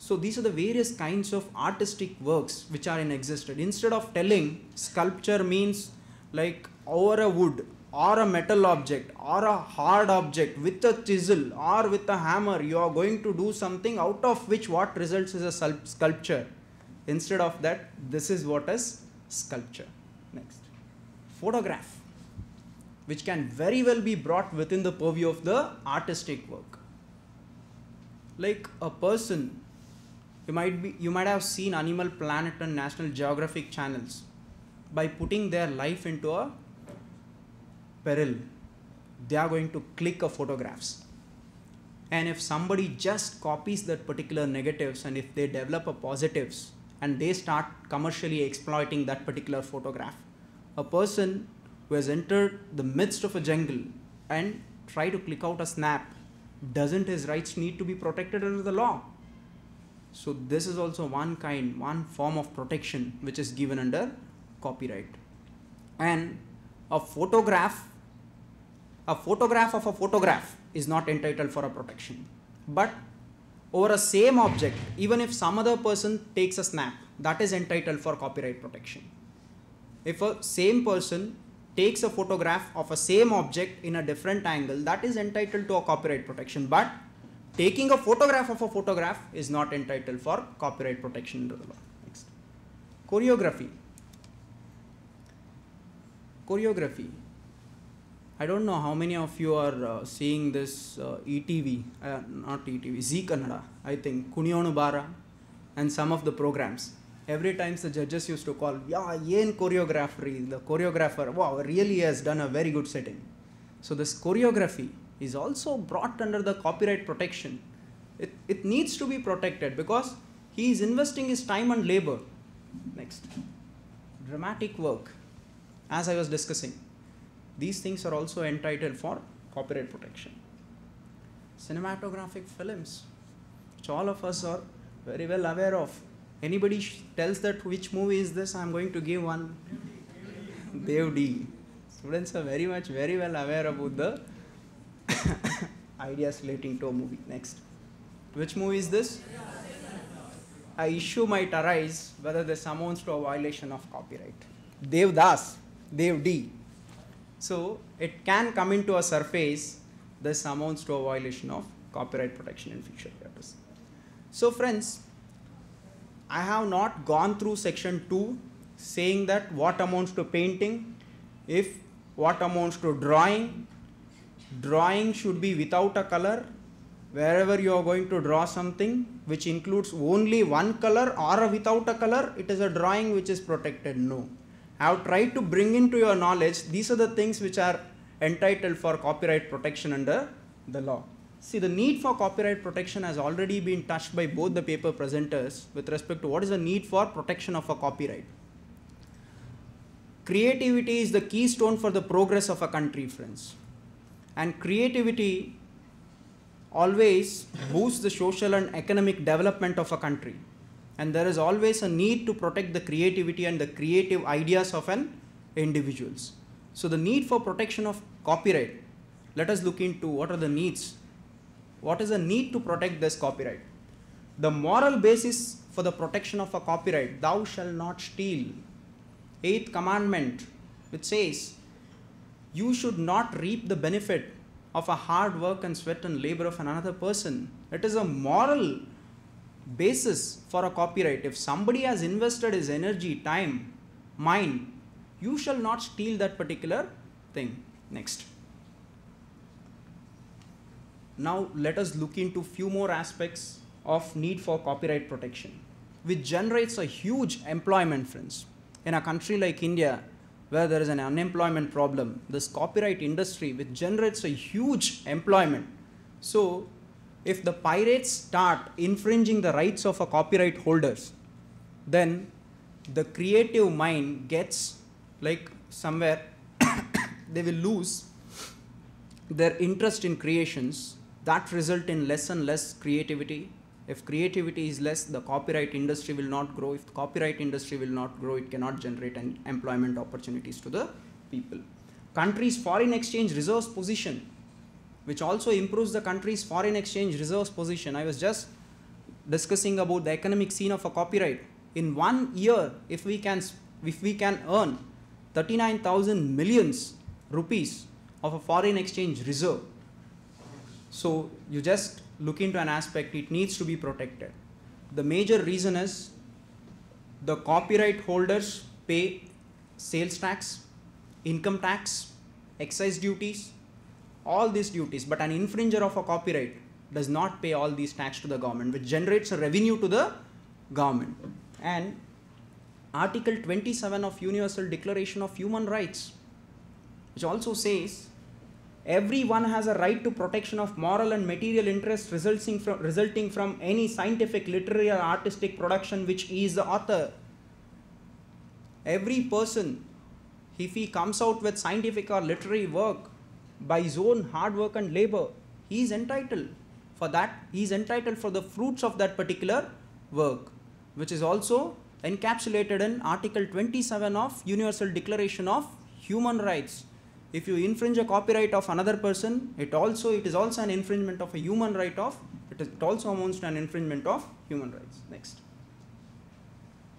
So these are the various kinds of artistic works which are in existence. Instead of telling sculpture means like over a wood or a metal object or a hard object with a chisel or with a hammer, you are going to do something out of which what results is a sculpture. Instead of that, this is what is sculpture. Next, photograph, which can very well be brought within the purview of the artistic work. Like a person, you might have seen Animal Planet and National Geographic channels. By putting their life into a peril, they are going to click a photographs. And if somebody just copies that particular negatives, and if they develop a positives and they start commercially exploiting that particular photograph, a person who has entered the midst of a jungle and try to click out a snap, doesn't his rights need to be protected under the law? So this is also one form of protection which is given under copyright. And a photograph of a photograph is not entitled for a protection. But over a same object, even if some other person takes a snap, that is entitled for copyright protection. If a same person takes a photograph of a same object in a different angle, that is entitled to a copyright protection. But taking a photograph of a photograph is not entitled for copyright protection under the law. Next, choreography. Choreography. I don't know how many of you are seeing this ETV, not ETV, Zee Kannada, I think, Kuniyonu Bara, and some of the programs. Every time the judges used to call, yeah, yen choreography, the choreographer, wow, really has done a very good setting. So this choreography is also brought under the copyright protection. It needs to be protected because he is investing his time and labor. Next, dramatic work. As I was discussing, these things are also entitled for copyright protection. Cinematographic films, which all of us are very well aware of. Anybody tells that which movie is this, I am going to give one. Devdi. Students are very well aware about the ideas relating to a movie. Next, which movie is this? A issue might arise whether this amounts to a violation of copyright. Devdas, Devdi. So it can come into a surface, this amounts to a violation of copyright protection in future years. So friends, I have not gone through section 2 saying that what amounts to painting, if what amounts to drawing. Drawing should be without a color. Wherever you are going to draw something which includes only one color or without a color, it is a drawing which is protected. No. I have tried to bring into your knowledge, these are the things which are entitled for copyright protection under the law. See, the need for copyright protection has already been touched by both the paper presenters with respect to what is the need for protection of a copyright. Creativity is the keystone for the progress of a country, friends. And creativity always boosts the social and economic development of a country. And there is always a need to protect the creativity and the creative ideas of an individuals. So the need for protection of copyright, let us look into what are the needs. What is the need to protect this copyright? The moral basis for the protection of a copyright, thou shalt not steal. 8th commandment, which says, you should not reap the benefit of a hard work and sweat and labor of another person. It is a moral basis for a copyright. If somebody has invested his energy, time, mind, you shall not steal that particular thing. Next. Now let us look into few more aspects of need for copyright protection, which generates a huge employment, friends. In a country like India, where there is an unemployment problem, this copyright industry which generates a huge employment. So if the pirates start infringing the rights of a copyright holders, then the creative mind gets like somewhere they will lose their interest in creations that result in less and less creativity. If creativity is less, the copyright industry will not grow. If the copyright industry will not grow, it cannot generate any employment opportunities to the people. Country's foreign exchange reserves position, which also improves the country's foreign exchange reserves position. I was just discussing about the economic scene of a copyright. In 1 year, if we can earn 39,000 millions rupees of a foreign exchange reserve, so you just look into an aspect, it needs to be protected. The major reason is the copyright holders pay sales tax, income tax, excise duties, all these duties, but an infringer of a copyright does not pay all these tax to the government, which generates a revenue to the government. And Article 27 of Universal Declaration of Human Rights, which also says everyone has a right to protection of moral and material interests resulting from any scientific, literary or artistic production which he is the author. Every person, if he comes out with scientific or literary work by his own hard work and labor, he is entitled for that. He is entitled for the fruits of that particular work, which is also encapsulated in Article 27 of Universal Declaration of Human Rights. If you infringe a copyright of another person, it is also an infringement of a human right of, it also amounts to an infringement of human rights. Next.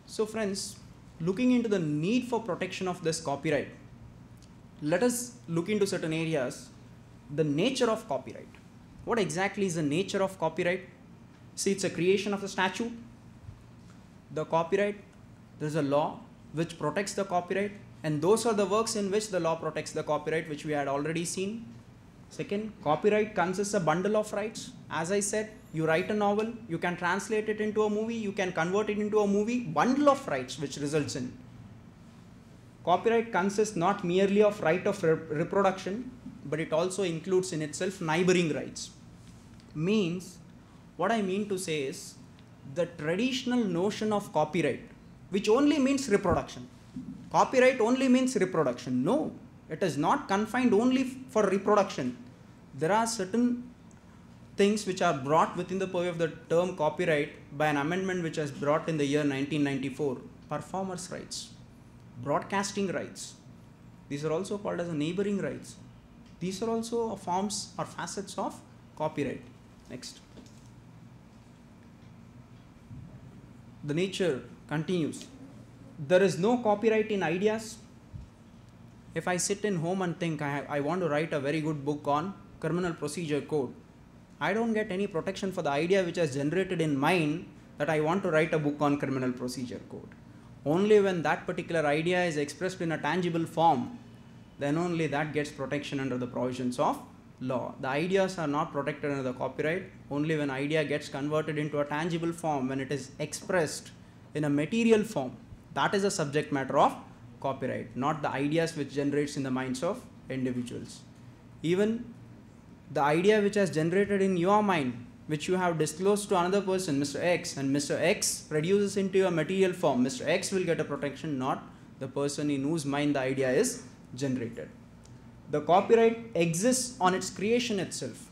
So friends, looking into the need for protection of this copyright, let us look into certain areas. The nature of copyright. What exactly is the nature of copyright? See, it's a creation of the statute. The copyright, there is a law which protects the copyright, and those are the works in which the law protects the copyright, which we had already seen. Second, copyright consists of a bundle of rights. As I said, you write a novel, you can translate it into a movie, you can convert it into a movie, bundle of rights which results in. Copyright consists not merely of right of reproduction, but it also includes in itself neighboring rights. Means, what I mean to say is, the traditional notion of copyright, which only means reproduction. Copyright only means reproduction. No, it is not confined only for reproduction. There are certain things which are brought within the purview of the term copyright by an amendment which was brought in the year 1994. Performers' rights, broadcasting rights. These are also called as neighboring rights. These are also forms or facets of copyright. Next. The nature continues. There is no copyright in ideas. If I sit in home and think I want to write a very good book on criminal procedure code, I don't get any protection for the idea which has generated in mind that I want to write a book on criminal procedure code. Only when that particular idea is expressed in a tangible form, then only that gets protection under the provisions of law. The ideas are not protected under the copyright. Only when idea gets converted into a tangible form, when it is expressed in a material form, that is the subject matter of copyright, not the ideas which generates in the minds of individuals. Even the idea which has generated in your mind, which you have disclosed to another person, Mr. X, and Mr. X reduces into a material form, Mr. X will get a protection, not the person in whose mind the idea is generated. The copyright exists on its creation itself.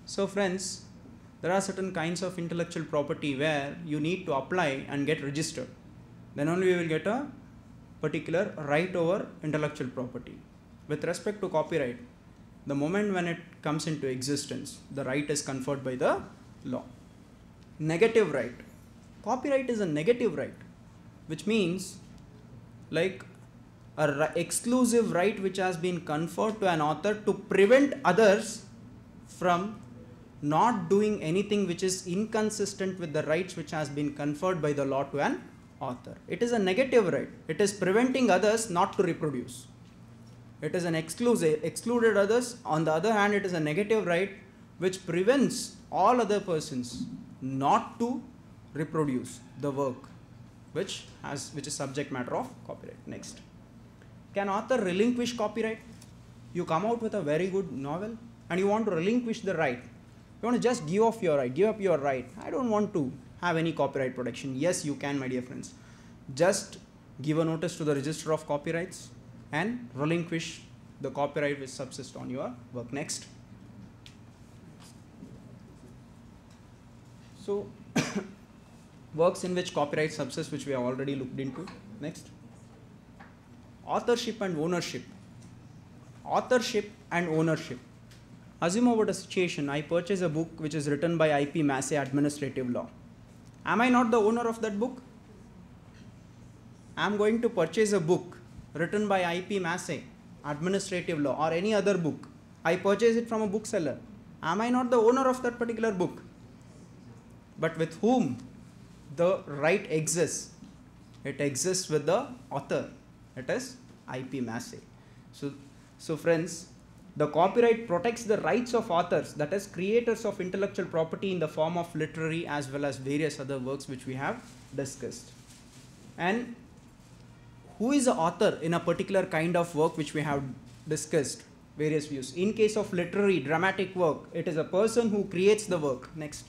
So friends, there are certain kinds of intellectual property where you need to apply and get registered. Then only we will get a particular right over intellectual property. With respect to copyright, the moment when it comes into existence, the right is conferred by the law. Negative right. Copyright is a negative right, which means like an exclusive right which has been conferred to an author to prevent others from not doing anything which is inconsistent with the rights which has been conferred by the law to an author. It is a negative right. It is preventing others not to reproduce. It is an excluded others. On the other hand, it is a negative right which prevents all other persons not to reproduce the work which is subject matter of copyright. Next. Can author relinquish copyright? You come out with a very good novel and you want to relinquish the right. You want to just give up your right. I don't want to have any copyright protection. Yes, you can, my dear friends. Just give a notice to the Register of Copyrights and relinquish the copyright which subsists on your work. Next. So, works in which copyright subsists, which we have already looked into. Next. Authorship and ownership. Authorship and ownership. Assume about a situation, I purchase a book which is written by IP Massey Administrative Law. Am I not the owner of that book? I am going to purchase a book written by I.P. Massey, Administrative Law, or any other book. I purchase it from a bookseller. Am I not the owner of that particular book? But with whom the right exists? It exists with the author. It is I.P. Massey. So friends, the copyright protects the rights of authors, that is creators of intellectual property in the form of literary as well as various other works which we have discussed. And who is the author in a particular kind of work which we have discussed various views? In case of literary, dramatic work, it is a person who creates the work. Next.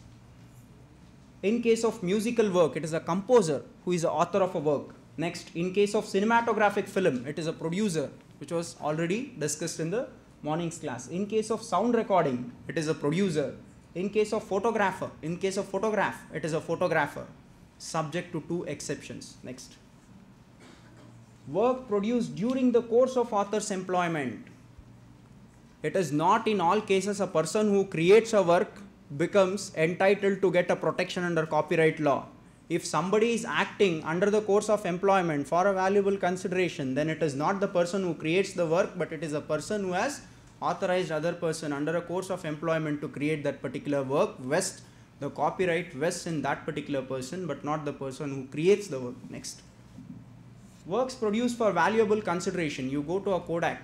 In case of musical work, it is a composer who is the author of a work. Next. In case of cinematographic film, it is a producer, which was already discussed in the morning's class. In case of sound recording, it is a producer. In case of photograph, it is a photographer, subject to 2 exceptions. Next. Work produced during the course of author's employment. It is not in all cases a person who creates a work becomes entitled to get a protection under copyright law. If somebody is acting under the course of employment for a valuable consideration, then it is not the person who creates the work, but it is a person who has authorized other person under a course of employment to create that particular work. The copyright vests in that particular person, but not the person who creates the work. Next. Works produced for valuable consideration. You go to a Kodak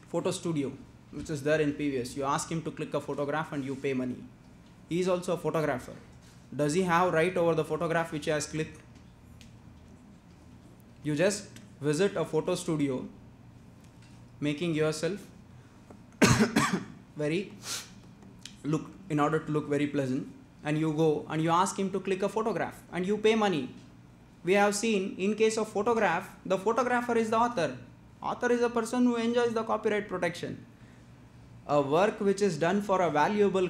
photo studio, which is there in PVS. You ask him to click a photograph and you pay money. He is also a photographer. Does he have right over the photograph which he has clicked? You just visit a photo studio, making yourself in order to look very pleasant, and you go and you ask him to click a photograph and you pay money. We have seen in case of photograph, the photographer is the author. Author is a person who enjoys the copyright protection. A work which is done for a valuable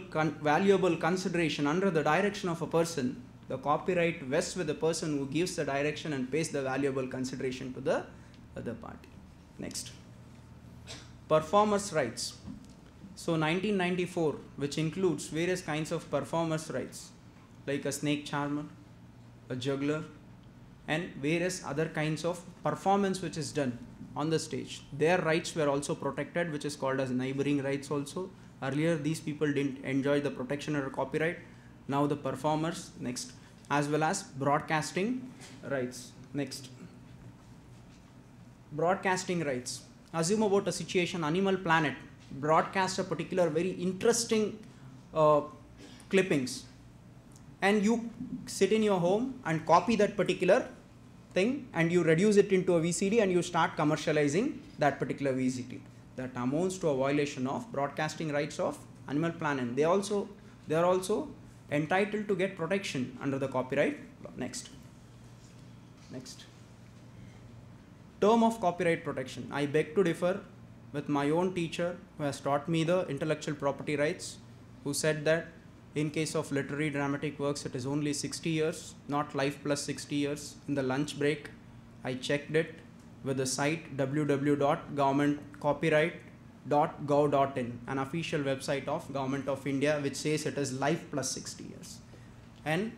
consideration under the direction of a person, the copyright vests with the person who gives the direction and pays the valuable consideration to the other party. Next. Performers' rights. So 1994, which includes various kinds of performers' rights, like a snake charmer, a juggler, and various other kinds of performance which is done on the stage. Their rights were also protected, which is called as neighboring rights also. Earlier these people didn't enjoy the protection under copyright. Now the performers. Next. As well as broadcasting rights. Next. Broadcasting rights. Assume about a situation, Animal Planet broadcast a particular very interesting clippings, and you sit in your home and copy that particular thing and you reduce it into a VCD and you start commercializing that particular VCD. That amounts to a violation of broadcasting rights of Animal Planet. They are also entitled to get protection under the copyright law. Next. Term of copyright protection. I beg to differ with my own teacher who has taught me the intellectual property rights, who said that in case of literary dramatic works, it is only 60 years, not life plus 60 years. In the lunch break, I checked it with the site www.governmentcopyright.gov.in, an official website of Government of India, which says it is life plus 60 years. And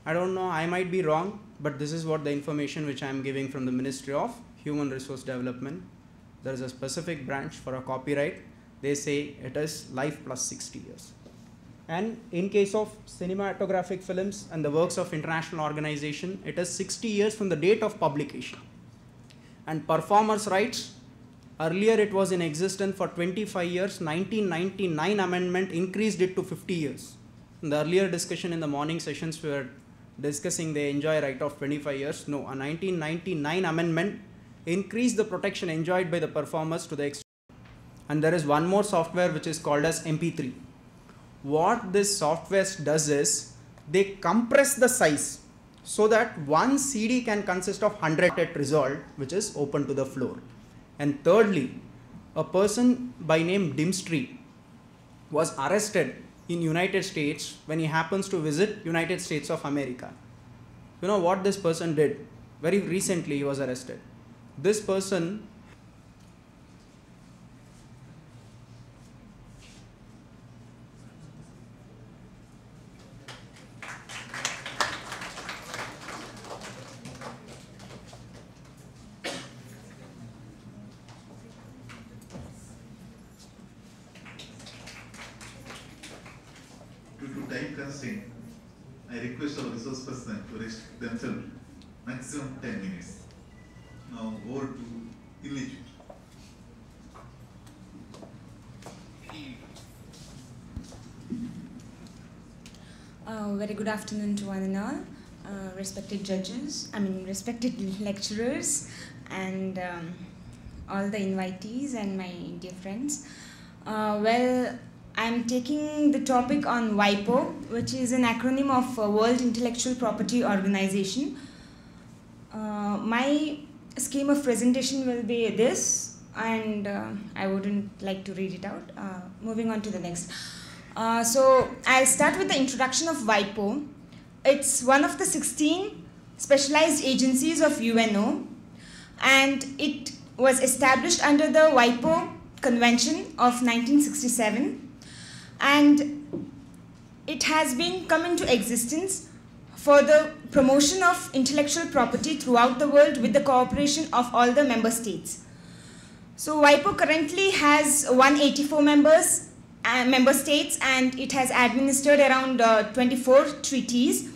I don't know, I might be wrong, but this is what the information which I am giving from the Ministry of Human Resource Development. There is a specific branch for a copyright. They say it is life plus 60 years. And in case of cinematographic films and the works of international organization, it is 60 years from the date of publication. And performers' rights, earlier it was in existence for 25 years. 1999 amendment increased it to 50 years. In the earlier discussion in the morning sessions, we were discussing they enjoy right of 25 years. No, a 1999 amendment increased the protection enjoyed by the performers to the extent. And there is one more software which is called as MP3. What this software does is they compress the size so that one CD can consist of 100 resolved, which is open to the floor. And thirdly, a person by name Dimstry was arrested in United States when he happens to visit United States of America. You know what this person did? Very recently he was arrested. This person request our resource person to restrict themselves maximum 10 minutes. Now over to Inlijit. Very good afternoon to one and all, respected judges, respected lecturers, and all the invitees and my dear friends. Well, I'm taking the topic on WIPO, which is an acronym of World Intellectual Property Organization. My scheme of presentation will be this, and I wouldn't like to read it out. Moving on to the next. So I'll start with the introduction of WIPO. It's one of the 16 specialized agencies of UNO, and it was established under the WIPO Convention of 1967, and it has been come into existence for the promotion of intellectual property throughout the world with the cooperation of all the member states. So WIPO currently has 184 member states, and it has administered around 24 treaties,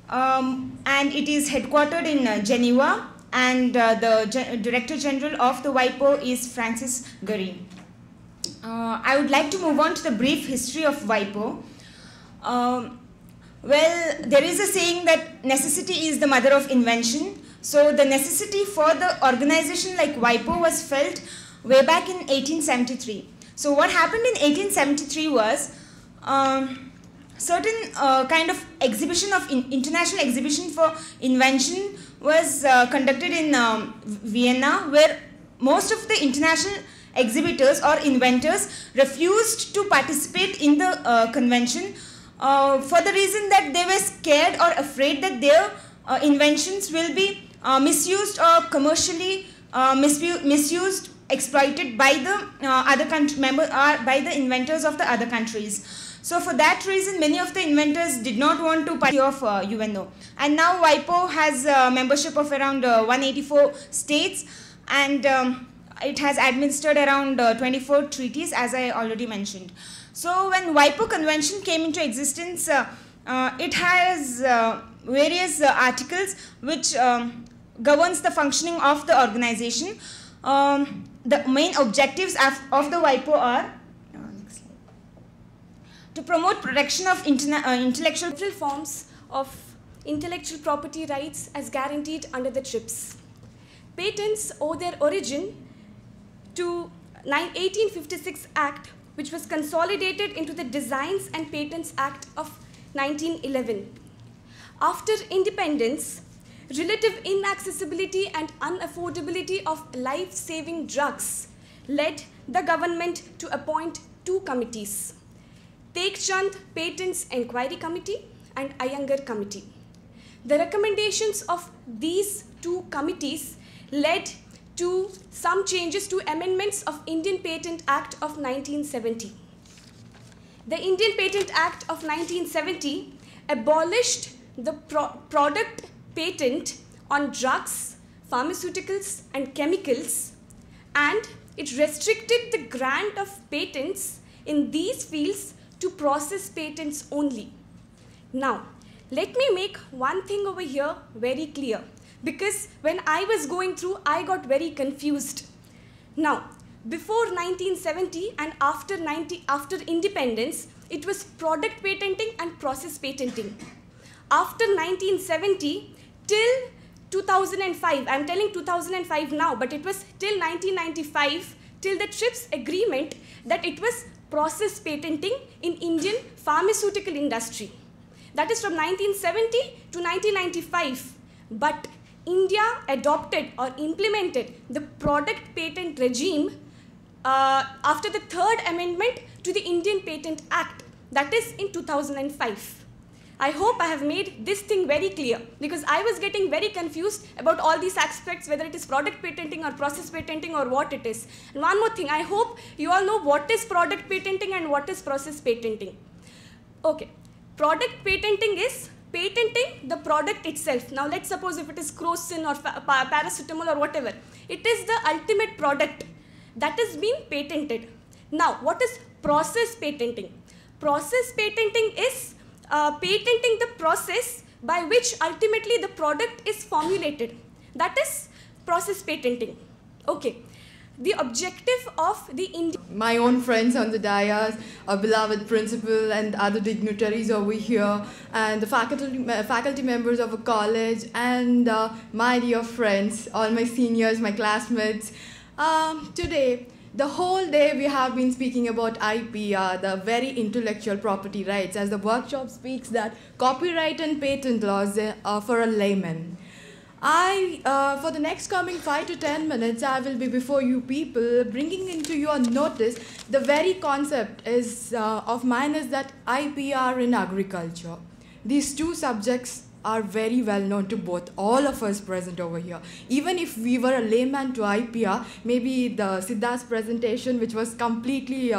and it is headquartered in Geneva, and the Director General of the WIPO is Francis Gurry. I would like to move on to the brief history of WIPO. Well, there is a saying that necessity is the mother of invention. So the necessity for the organization like WIPO was felt way back in 1873. So what happened in 1873 was certain kind of exhibition of international exhibition for invention was conducted in Vienna, where most of the international exhibitors or inventors refused to participate in the convention for the reason that they were scared or afraid that their inventions will be misused or commercially misused, exploited by the other country by the inventors of the other countries. So for that reason, many of the inventors did not want to participate of UNO. And now WIPO has a membership of around 184 states, and it has administered around 24 treaties, as I already mentioned. So when WIPO convention came into existence, it has various articles which governs the functioning of the organization. The main objectives of the WIPO are next slide, to promote protection of intellectual forms of intellectual property rights as guaranteed under the TRIPS. Patents owe their origin to 1856 Act, which was consolidated into the Designs and Patents Act of 1911. After independence, relative inaccessibility and unaffordability of life-saving drugs led the government to appoint two committees, Tek Chand Patents Enquiry Committee and Iyengar Committee. The recommendations of these two committees led to some changes to amendments of Indian Patent Act of 1970. The Indian Patent Act of 1970 abolished the product patent on drugs, pharmaceuticals and chemicals, and it restricted the grant of patents in these fields to process patents only. Now, let me make one thing over here very clear, because when I was going through, I got very confused. Now, before 1970 and after independence, it was product patenting and process patenting. After 1970 till 2005, I'm telling 2005 now, but it was till 1995, till the TRIPS agreement, that it was process patenting in Indian pharmaceutical industry. That is from 1970 to 1995. But India adopted or implemented the product patent regime after the third amendment to the Indian Patent Act, that is in 2005. I hope I have made this thing very clear, because I was getting very confused about all these aspects, whether it is product patenting or process patenting or what it is. And one more thing, I hope you all know what is product patenting and what is process patenting. Okay, product patenting is patenting the product itself. Now let's suppose if it is Crocin or paracetamol or whatever, it is the ultimate product that is being patented. Now what is process patenting? Process patenting is patenting the process by which ultimately the product is formulated. That is process patenting. Okay. The objective of the my own friends on the dais, a beloved principal and other dignitaries over here, and the faculty members of a college, and my dear friends, all my seniors, my classmates. Today, the whole day we have been speaking about IPR, the very intellectual property rights, as the workshop speaks that copyright and patent laws for a layman. For the next coming 5 to 10 minutes, I will be before you people bringing into your notice the very concept of mine is that IPR in agriculture. These two subjects are very well known to all of us present over here. Even if we were a layman to IPR, maybe the Siddharth's presentation, which was completely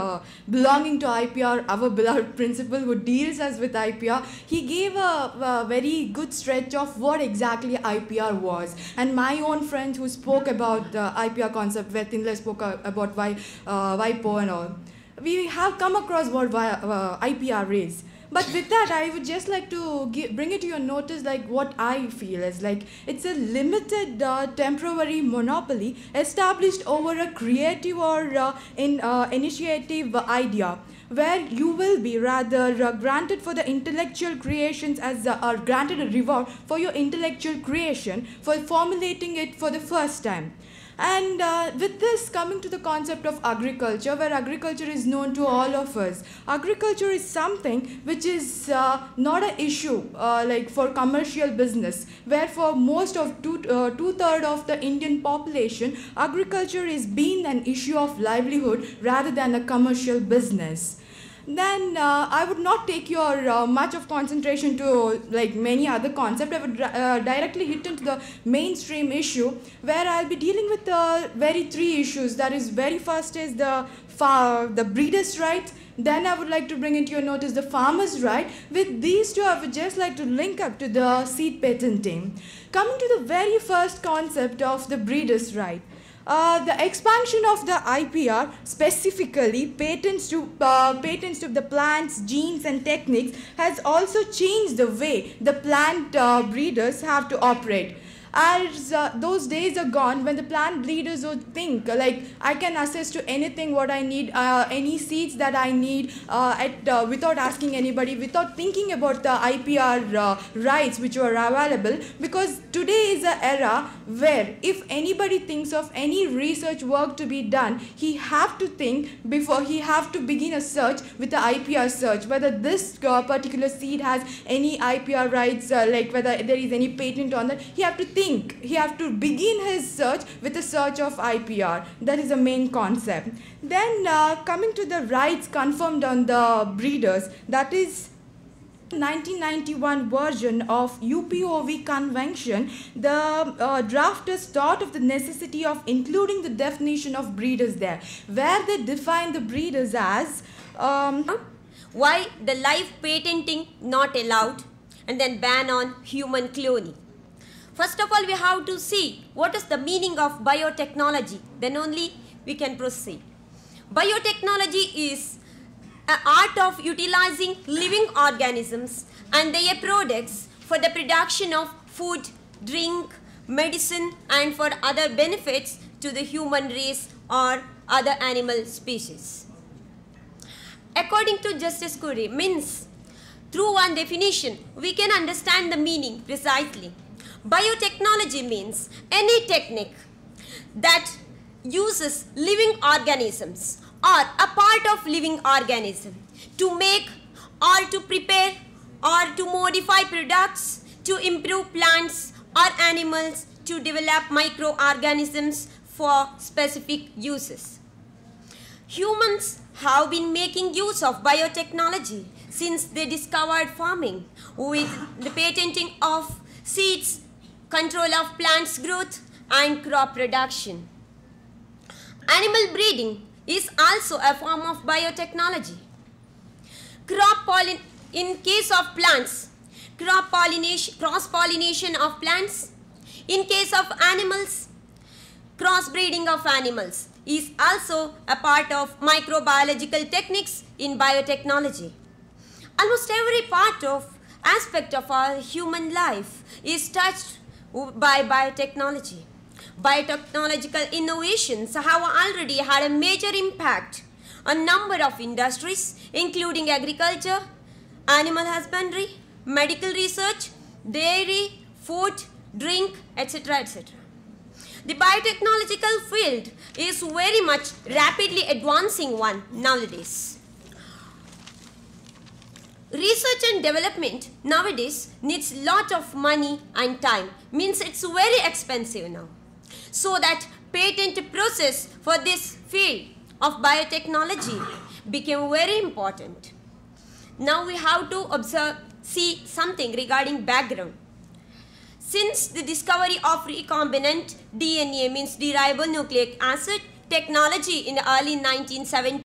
belonging to IPR, our beloved principal who deals us with IPR, he gave a very good stretch of what exactly IPR was. And my own friend who spoke about the IPR concept, where Tinley spoke about WIPO and all, we have come across what IPR is. But with that, I would just like to bring it to your notice, like what I feel is like it's a limited temporary monopoly established over a creative or initiative idea, where you will be rather granted for the intellectual creations or granted a reward for your intellectual creation for formulating it for the first time. And with this, coming to the concept of agriculture, where agriculture is known to all of us. Agriculture is something which is not an issue like for commercial business, where for most of two-thirds of the Indian population, agriculture is being an issue of livelihood rather than a commercial business. Then I would not take your much of concentration to like many other concepts. I would directly hit into the mainstream issue, where I'll be dealing with very three issues. That is, very first is the breeders' rights. Then I would like to bring into your notice the farmer's right. With these two, I would just like to link up to the seed patenting. Coming to the very first concept of the breeder's right. The expansion of the IPR, specifically patents to the plants, genes and techniques, has also changed the way the plant breeders have to operate. As those days are gone when the plant breeders would think like I can access to anything what I need, any seeds that I need without asking anybody, without thinking about the IPR rights which are available, because today is an era where if anybody thinks of any research work to be done, he have to think before he have to begin a search with the IPR search, whether this particular seed has any IPR rights, like whether there is any patent on that. He have to think. He have to begin his search with a search of IPR. That is the main concept. Then coming to the rights confirmed on the breeders, that is 1991 version of UPOV convention, the drafters thought of the necessity of including the definition of breeders there, where they define the breeders as why the live patenting not allowed, and then ban on human cloning. First of all, we have to see what is the meaning of biotechnology. Then only we can proceed. Biotechnology is an art of utilizing living organisms and their products for the production of food, drink, medicine and for other benefits to the human race or other animal species. According to Justice Curry, means through one definition, we can understand the meaning precisely. Biotechnology means any technique that uses living organisms or a part of living organism to make or to prepare or to modify products, to improve plants or animals, to develop microorganisms for specific uses. Humans have been making use of biotechnology since they discovered farming with the patenting of seeds, control of plants' growth and crop production. Animal breeding is also a form of biotechnology. In case of plants, cross-pollination of plants. In case of animals, crossbreeding of animals is also a part of microbiological techniques in biotechnology. Almost every aspect of our human life is touched by biotechnology. Biotechnological innovations have already had a major impact on a number of industries, including agriculture, animal husbandry, medical research, dairy, food, drink, etc., etc. The biotechnological field is very much rapidly advancing one nowadays. Research and development nowadays needs lot of money and time, means it's very expensive now. So that patent process for this field of biotechnology became very important. Now we have to see something regarding background. Since the discovery of recombinant DNA, means derivable nucleic acid technology in the early 1970s,